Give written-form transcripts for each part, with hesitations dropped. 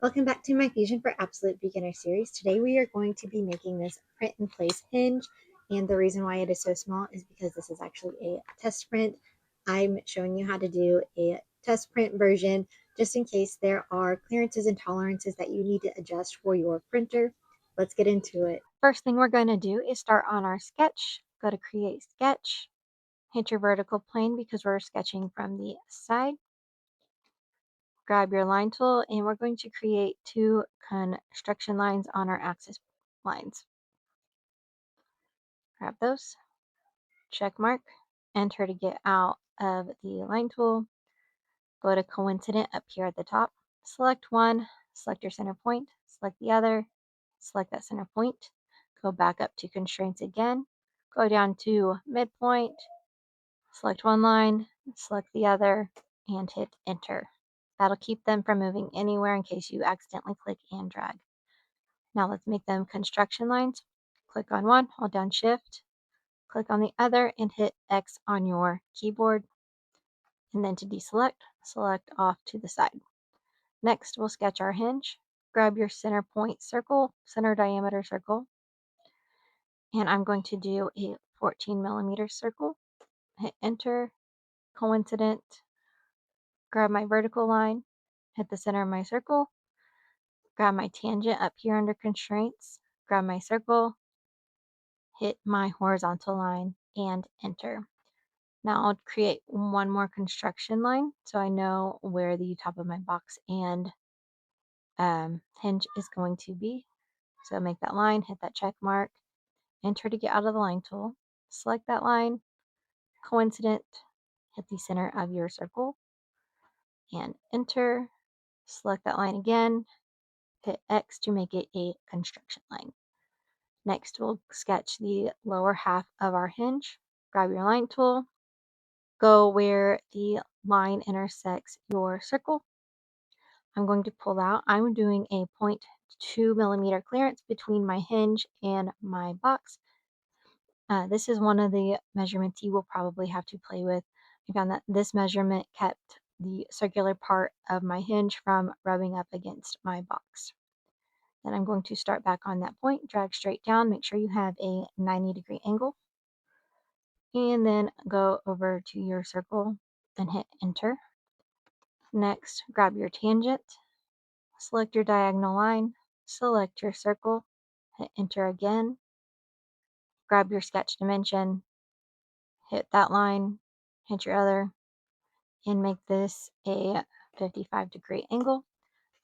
Welcome back to my Fusion for Absolute Beginner series. Today we are going to be making this print in place hinge, and the reason why it is so small is because this is actually a test print. I'm showing you how to do a test print version just in case there are clearances and tolerances that you need to adjust for your printer. Let's get into it. First thing we're going to do is start on our sketch. Go to create sketch, hit your vertical plane because we're sketching from the side. Grab your line tool and we're going to create two construction lines on our axis lines. Grab those, check mark, enter to get out of the line tool. Go to coincident up here at the top. Select one, select your center point, select the other, select that center point. Go back up to constraints again. Go down to midpoint, select one line, select the other, and hit enter. That'll keep them from moving anywhere in case you accidentally click and drag. Now let's make them construction lines. Click on one, hold down shift, click on the other, and hit X on your keyboard. And then to deselect, select off to the side. Next, we'll sketch our hinge. Grab your center point circle, center diameter circle, and I'm going to do a 14 millimeter circle. Hit enter, coincident, grab my vertical line, hit the center of my circle, grab my tangent up here under constraints, grab my circle, hit my horizontal line, and enter. Now I'll create one more construction line so I know where the top of my box and hinge is going to be. So make that line, hit that check mark, enter to get out of the line tool, select that line, coincident, hit the center of your circle, and enter. Select that line again, hit X to make it a construction line. Next, we'll sketch the lower half of our hinge. Grab your line tool, go where the line intersects your circle. I'm going to pull out. I'm doing a 0.2 millimeter clearance between my hinge and my box. This is one of the measurements you will probably have to play with. I found that this measurement kept the circular part of my hinge from rubbing up against my box. Then I'm going to start back on that point, drag straight down, make sure you have a 90-degree angle, and then go over to your circle and hit enter. Next, grab your tangent, select your diagonal line, select your circle, hit enter again, grab your sketch dimension, hit that line, hit your other, and make this a 55-degree angle.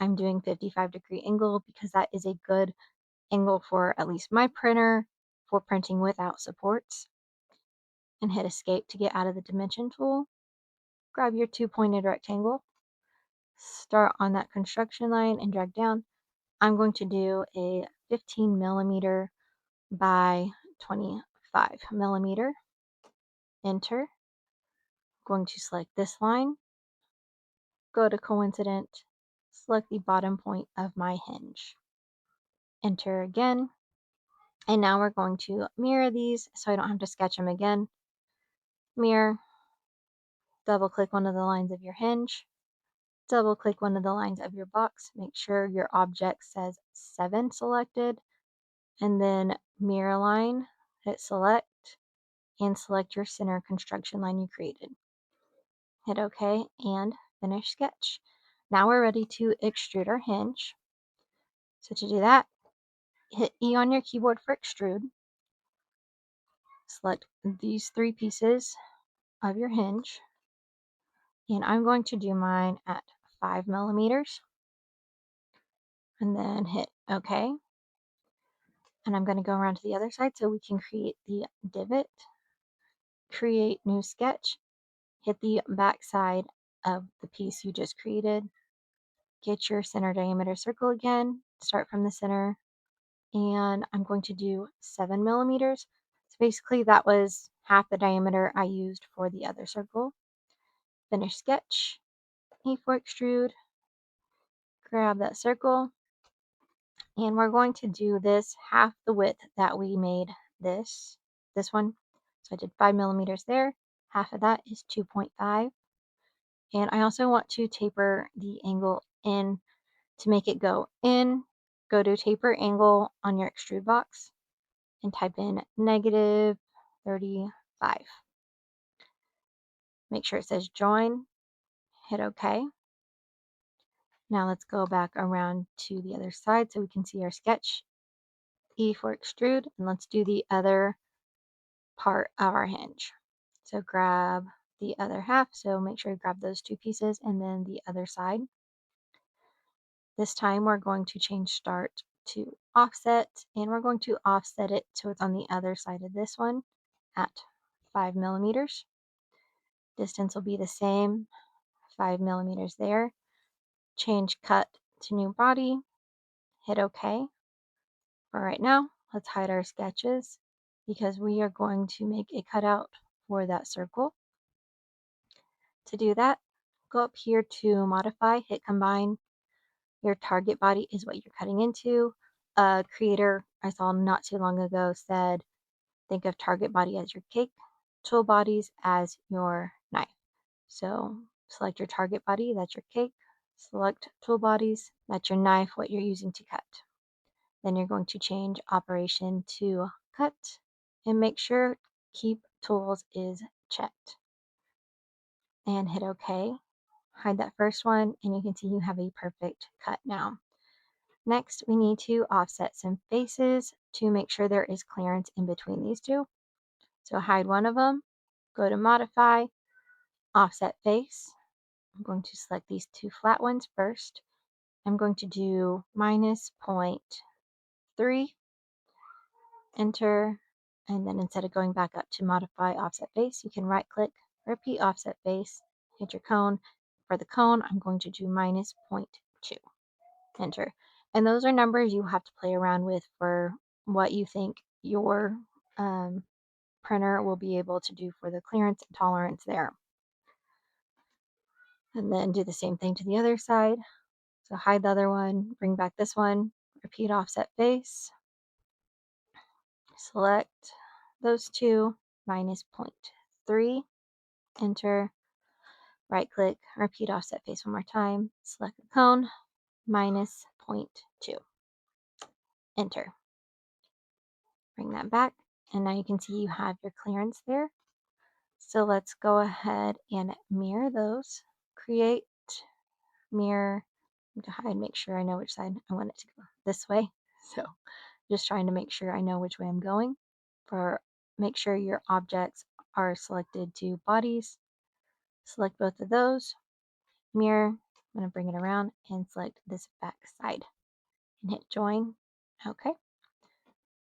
I'm doing 55-degree angle because that is a good angle for at least my printer for printing without supports. And hit escape to get out of the dimension tool. Grab your two-pointed rectangle, start on that construction line and drag down. I'm going to do a 15 millimeter by 25 millimeter. Enter. Going to select this line, go to coincident, select the bottom point of my hinge. Enter again. And now we're going to mirror these so I don't have to sketch them again. Mirror, double click one of the lines of your hinge, double click one of the lines of your box, make sure your object says 7 selected, and then mirror line, hit select, and select your center construction line you created. Hit OK and finish sketch. Now we're ready to extrude our hinge. So to do that, hit E on your keyboard for extrude. Select these 3 pieces of your hinge. And I'm going to do mine at 5 millimeters. And then hit OK. And I'm going to go around to the other side so we can create the divot. Create new sketch. Hit the back side of the piece you just created. Get your center diameter circle again. Start from the center. And I'm going to do 7 millimeters. So basically that was half the diameter I used for the other circle. Finish sketch. E for extrude. Grab that circle. And we're going to do this half the width that we made this one. So I did 5 millimeters there. Half of that is 2.5. And I also want to taper the angle in To make it go in, go to taper angle on your extrude box and type in -35. Make sure it says join, hit OK. Now let's go back around to the other side so we can see our sketch. E for extrude, and let's do the other part of our hinge. So grab the other half, so make sure you grab those two pieces, and then the other side. This time we're going to change start to offset, and we're going to offset it so it's on the other side of this one at 5 millimeters. Distance will be the same, 5 millimeters there. Change cut to new body, hit OK. For right now, let's hide our sketches because we are going to make a cutout for that circle. To do that, go up here to modify, hit combine. Your target body is what you're cutting into. A creator I saw not too long ago said, think of target body as your cake, tool bodies as your knife. So select your target body, that's your cake. Select tool bodies, that's your knife, what you're using to cut. Then you're going to change operation to cut and make sure keep tools is checked. And hit OK. Hide that first one, and you can see you have a perfect cut now. Next, we need to offset some faces to make sure there is clearance in between these two. So hide one of them, go to modify, offset face. I'm going to select these two flat ones first. I'm going to do -0.3, enter, and then instead of going back up to modify offset face, you can right click, repeat offset face, hit your cone. For the cone, I'm going to do -0.2. Enter. And those are numbers you have to play around with for what you think your printer will be able to do for the clearance and tolerance there. And then do the same thing to the other side. So hide the other one, bring back this one, repeat offset face, select those two, -0.3, enter, right click, repeat offset face one more time, select the cone, -0.2, enter. Bring that back, and now you can see you have your clearance there. So let's go ahead and mirror those. Create, mirror, to hide, make sure I know which side I want it to go this way. So just trying to make sure I know which way I'm going. Make sure your objects are selected to bodies. Select both of those. Mirror, I'm going to bring it around and select this back side and hit join. Okay.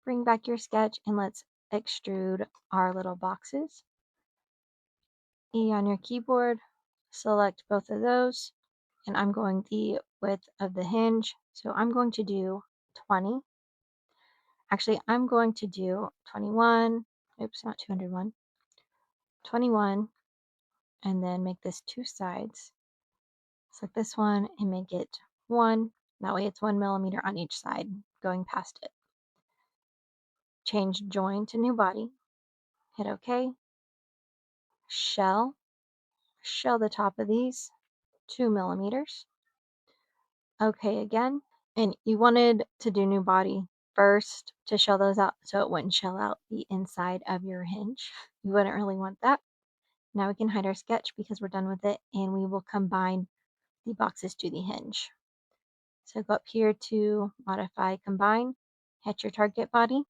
Bring back your sketch and let's extrude our little boxes. E on your keyboard, select both of those, and I'm going the width of the hinge. So I'm going to do 20. Actually, I'm going to do 21. Oops, not 201. 21, and then make this two sides. Select this one and make it 1. That way it's 1 millimeter on each side going past it. Change join to new body. Hit OK. Shell the top of these 2 millimeters. OK again. And you wanted to do new body first to shell those out so it wouldn't shell out the inside of your hinge. You wouldn't really want that. Now we can hide our sketch because we're done with it, and we will combine the boxes to the hinge. So go up here to modify combine, hit your target body,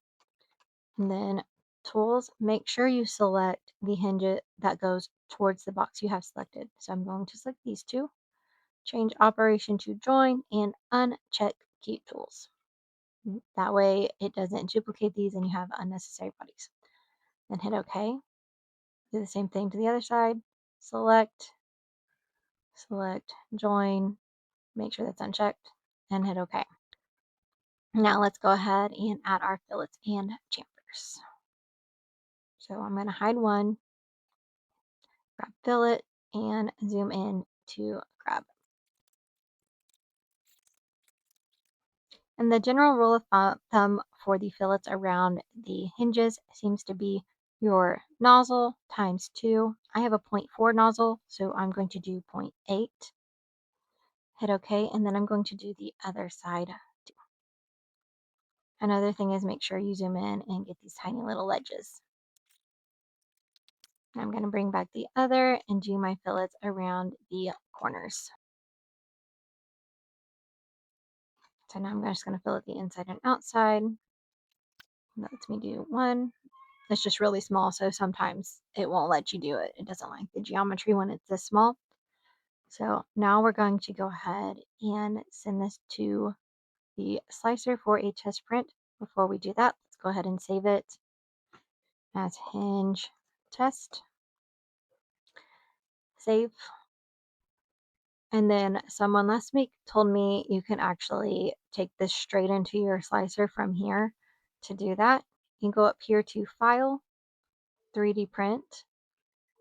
and then tools, make sure you select the hinge that goes towards the box you have selected. So I'm going to select these two, change operation to join, and uncheck keep tools. That way it doesn't duplicate these and you have unnecessary bodies. Then hit OK. Do the same thing to the other side. Select, join, make sure that's unchecked, and hit OK. Now let's go ahead and add our fillets and chamfers. So I'm going to hide one, grab fillet, and zoom in to grab. And the general rule of thumb for the fillets around the hinges seems to be your nozzle times 2. I have a 0.4 nozzle, so I'm going to do 0.8. Hit OK, and then I'm going to do the other side too. Another thing is make sure you zoom in and get these tiny little ledges. I'm going to bring back the other and do my fillets around the corners. So now I'm just going to fillet the inside and outside. That lets me do one. It's just really small, so sometimes it won't let you do it. It doesn't like the geometry when it's this small. So now we're going to go ahead and send this to the slicer for a test print. Before we do that, let's go ahead and save it as Hinge test. Save. And then someone last week told me you can actually take this straight into your slicer from here. To do that, you go up here to File, 3D Print,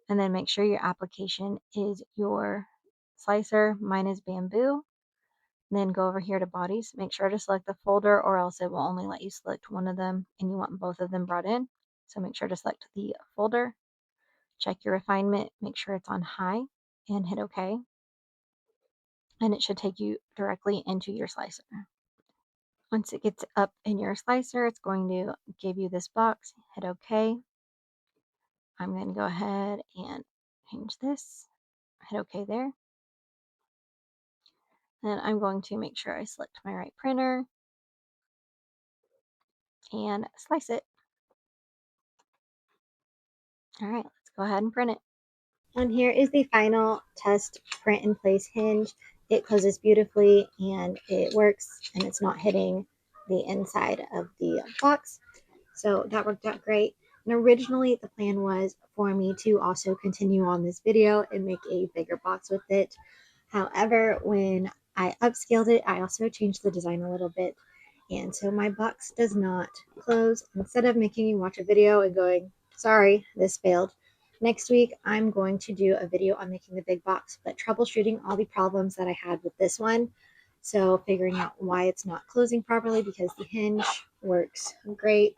and then make sure your application is your slicer. Mine is bamboo. Then go over here to bodies. Make sure to select the folder or else it will only let you select one of them and you want both of them brought in. So make sure to select the folder. Check your refinement. Make sure it's on high and hit OK. And it should take you directly into your slicer. Once it gets up in your slicer, it's going to give you this box. Hit OK. I'm going to go ahead and change this. Hit OK there. Then I'm going to make sure I select my right printer and slice it. All right, let's go ahead and print it. And here is the final test print in place hinge. It closes beautifully and it works and it's not hitting the inside of the box. So that worked out great. And originally the plan was for me to also continue on this video and make a bigger box with it. However, when I upscaled it, I also changed the design a little bit. And so my box does not close. Instead of making you watch a video and going, sorry, this failed. Next week, I'm going to do a video on making the big box, but troubleshooting all the problems that I had with this one. So figuring out why it's not closing properly because the hinge works great.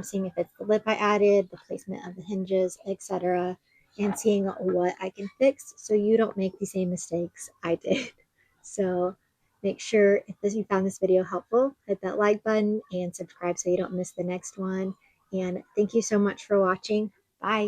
Seeing if it's the lip I added, the placement of the hinges, etc. And seeing what I can fix so you don't make the same mistakes I did. So make sure if you found this video helpful, hit that like button and subscribe so you don't miss the next one. And thank you so much for watching. Bye.